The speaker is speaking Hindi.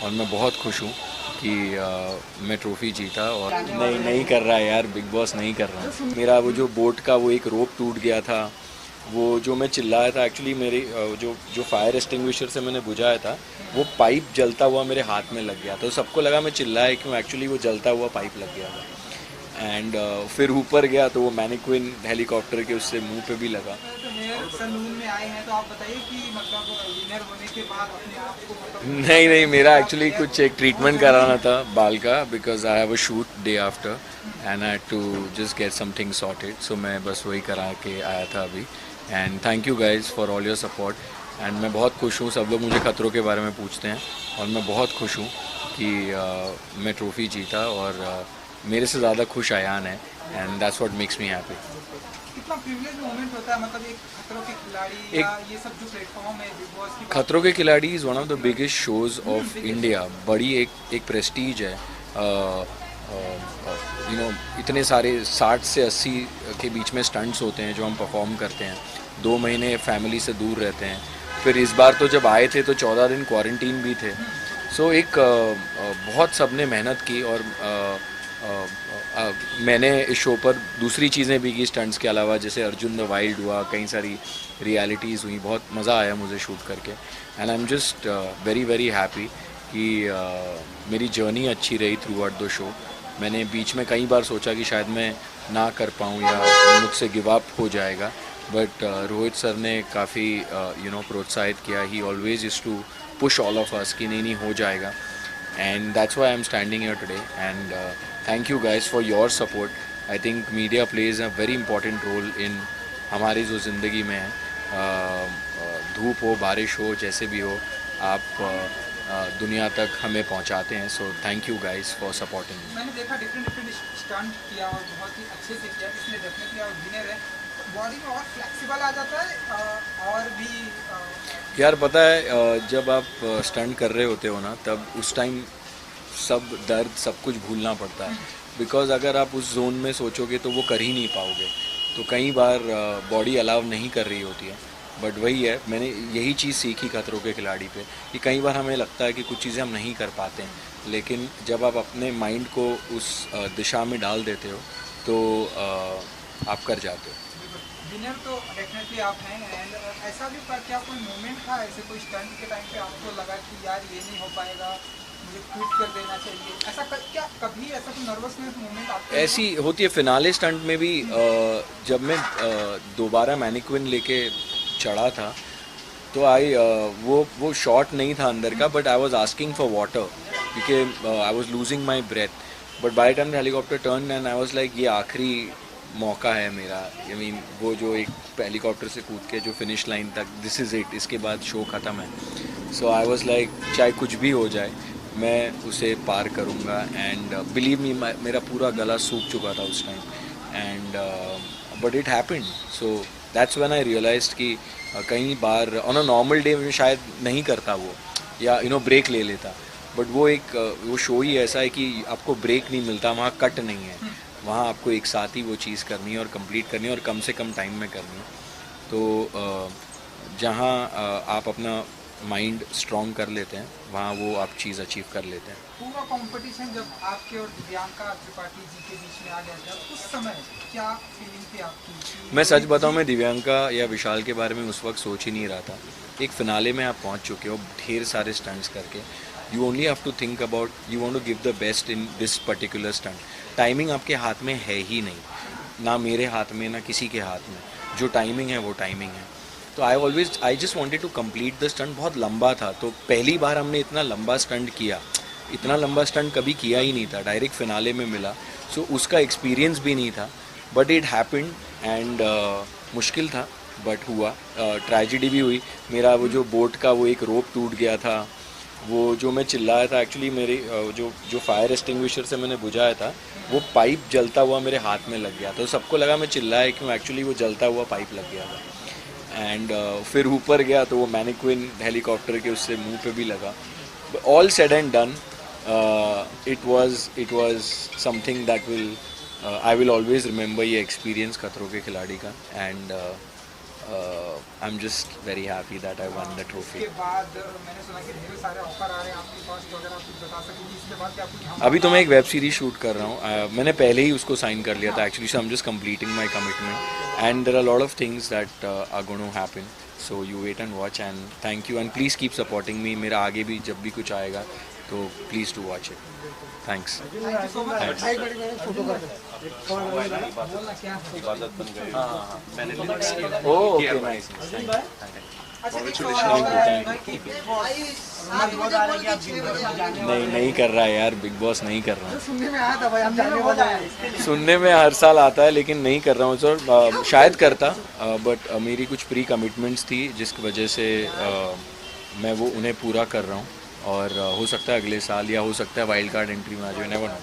और मैं बहुत खुश हूँ कि मैं ट्रॉफ़ी जीता। और नहीं कर रहा है यार, बिग बॉस नहीं कर रहा। मेरा वो जो बोट का वो एक रोप टूट गया था, वो जो मैं चिल्लाया था एक्चुअली मेरे जो जो फायर एक्सटिंग्विशर से मैंने बुझाया था, वो पाइप जलता हुआ मेरे हाथ में लग गया। तो सबको लगा मैं चिल्लाया क्यों, एक्चुअली वो जलता हुआ पाइप लग गया था। एंड फिर ऊपर गया तो वो मैनिक्विन हेलीकॉप्टर के उससे मुंह पे भी लगा। तो हेयर सलून में आए हैं तो आप बताइए कि मतलब विनर होने के बाद अपने आप को मतलब नहीं नहीं, मेरा आप एक्चुअली हेयर कुछ एक ट्रीटमेंट कराना था बाल का, because I have a shoot day after and I had to just get something sorted. So मैं बस वही करा के आया था अभी। And thank you guys for all your support. And मैं बहुत खुश हूँ, सब लोग मुझे खतरों के बारे में पूछते हैं और मैं बहुत खुश हूँ कि मैं ट्रॉफ़ी जीता। और मेरे से ज़्यादा खुश अयान है, and that's what makes me happy. कितना प्रिविलेज मोमेंट होता है मतलब एक खतरों के खिलाड़ी एक या ये सब जो प्लेटफॉर्म है बिग बॉस की बात खतरों के खिलाड़ी is one of the biggest shows of India. बड़ी एक प्रेस्टीज है। यू नो, इतने सारे 60 से 80 के बीच में स्टंट्स होते हैं जो हम परफॉर्म करते हैं। 2 महीने फैमिली से दूर रहते हैं। फिर इस बार तो जब आए थे तो 14 दिन क्वारंटीन भी थे। सो एक बहुत सबने मेहनत की। और मैंने इस शो पर दूसरी चीज़ें भी की स्टंट्स के अलावा, जैसे अर्जुन द वाइल्ड हुआ, कई सारी रियलिटीज़ हुई। बहुत मज़ा आया मुझे शूट करके। And I am just very very happy कि मेरी जर्नी अच्छी रही थ्रू आउट द शो। मैंने बीच में कई बार सोचा कि शायद मैं ना कर पाऊँ या मुझसे गिव अप हो जाएगा, बट रोहित सर ने काफ़ी प्रोत्साहित किया। ही always is to push all of us कि नहीं नहीं हो जाएगा। And that's why I am standing here today. And thank you guys for your support. I think media plays a very important role in हमारी जो ज़िंदगी में है। धूप हो, बारिश हो, जैसे भी हो, आप दुनिया तक हमें पहुंचाते हैं। So thank you guys for supporting. मैंने देखा डिफरेंट डिफरेंट स्टंट किया और बहुत ही अच्छे से किया, इसलिए डेफिनेटली आप विनर है। बॉडी में और फ्लेक्सिबल आ जाता है और भी यार पता है, जब आप स्टंट कर रहे होते हो ना, तब उस टाइम सब दर्द सब कुछ भूलना पड़ता है। बिकॉज अगर आप उस जोन में सोचोगे तो वो कर ही नहीं पाओगे। तो कई बार बॉडी अलाउ नहीं कर रही होती है। बट वही है, मैंने यही चीज़ सीखी खतरों के खिलाड़ी पे, कि कई बार हमें लगता है कि कुछ चीज़ें हम नहीं कर पाते हैं, लेकिन जब आप अपने माइंड को उस दिशा में डाल देते हो तो आप कर जाते हो। विनर तो डेफिनेटली आप हैं। एंड ऐसा भी क्या कोई मोमेंट था ऐसे कोई स्टंट के टाइम पे आपको लगा कि यार ये नहीं हो पाएगा, मुझे क्विट कर देना चाहिए, ऐसा क्या कभी ऐसा कोई नर्वसनेस मोमेंट आपके लिए ऐसी होती है फिनाले स्टंट में भी। जब मैं दोबारा मैनिक्विन लेके चढ़ा था तो वो शॉट नहीं था अंदर का, but I was asking for water क्योंकि I was losing my breath. But by time helicopter turn and I was like ये आखिरी मौका है मेरा। आई मीन वो जो एक हेलीकॉप्टर से कूद के जो फिनिश लाइन तक, दिस इज़ इट, इसके बाद शो ख़त्म है। सो आई वॉज लाइक चाहे कुछ भी हो जाए मैं उसे पार करूँगा। एंड बिलीव मी, मेरा पूरा गला सूख चुका था उस time. And but it happened. So that's when I realized कि कई बार ऑन अ नॉर्मल डे में शायद नहीं करता वो, या ब्रेक ले लेता। बट वो वो शो ही ऐसा है कि आपको ब्रेक नहीं मिलता, वहाँ कट नहीं है। वहाँ आपको एक साथ ही वो चीज़ करनी है और कंप्लीट करनी है और कम से कम टाइम में करनी है। तो जहाँ आप अपना माइंड स्ट्रॉन्ग कर लेते हैं, वहाँ वो आप चीज़ अचीव कर लेते हैं। पूरा कंपटीशन जब आपके और दिव्यांका त्रिपाठी जी के बीच में आ गया था उस समय क्या फीलिंग थी आपकी? मैं सच बताऊँ, मैं दिव्यांका या विशाल के बारे में उस वक्त सोच ही नहीं रहा था। एक फिनाले में आप पहुंच चुके हो ढेर सारे स्टंट्स करके। You only have to think about, you want to give the best in this particular stunt. Timing आपके हाथ में है ही नहीं, ना मेरे हाथ में ना किसी के हाथ में। जो टाइमिंग है वो टाइमिंग है। तो I just wanted to complete the stunt. बहुत लंबा था, तो पहली बार हमने इतना लंबा स्टंट किया। इतना लंबा स्टंट कभी किया ही नहीं था, डायरेक्ट फिनाले में मिला। सो उसका एक्सपीरियंस भी नहीं था। बट इट हैपेंड एंड मुश्किल था बट हुआ। ट्रेजिडी भी हुई। मेरा वो जो बोट का वो एक रोप टूट गया था, वो जो मैं चिल्लाया था एक्चुअली मेरे जो जो फायर एक्सटिंग्विशर से मैंने बुझाया था, वो पाइप जलता हुआ मेरे हाथ में लग गया। तो सबको लगा मैं चिल्लाया क्यों, एक्चुअली वो जलता हुआ पाइप लग गया था। एंड फिर ऊपर गया तो वो मैनिक्विन हेलीकॉप्टर के उससे मुंह पे भी लगा। All said and done, it was something that will I will always remember ये एक्सपीरियंस खतरों के खिलाड़ी का। And I am just very happy that I one the trophy. उसके बाद मैंने सुना कि ढेर सारे ऑफर आ रहे हैं आपके पास, तो अगर आप कुछ बता सकेंगे इसके बाद क्या कुछ हम अभी तो मैं एक वेब सीरीज शूट कर रहा हूँ. मैंने पहले ही उसको साइन कर लिया था actually, so I am just completing my commitment and there are lot of things that are going to happen. So you wait and watch and thank you and please keep supporting me. मेरा आगे भी जब भी कुछ आएगा तो please to watch it. Thanks. Thank you so much. बोलना क्या है? Okay nice. अच्छा एक सवाल है कि नहीं कर रहा है यार, बिग बॉस नहीं कर रहा हूँ. सुनने में आया था भाई, हम जानने वाले हैं. सुनने में हर साल आता है लेकिन नहीं कर रहा हूँ सर. शायद करता बट मेरी कुछ प्री कमिटमेंट्स थी जिसकी वजह से मैं वो उन्हें पूरा कर रहा हूँ. और हो सकता है अगले साल या हो सकता है वाइल्ड कार्ड एंट्री में आ जाए, नेवर नो.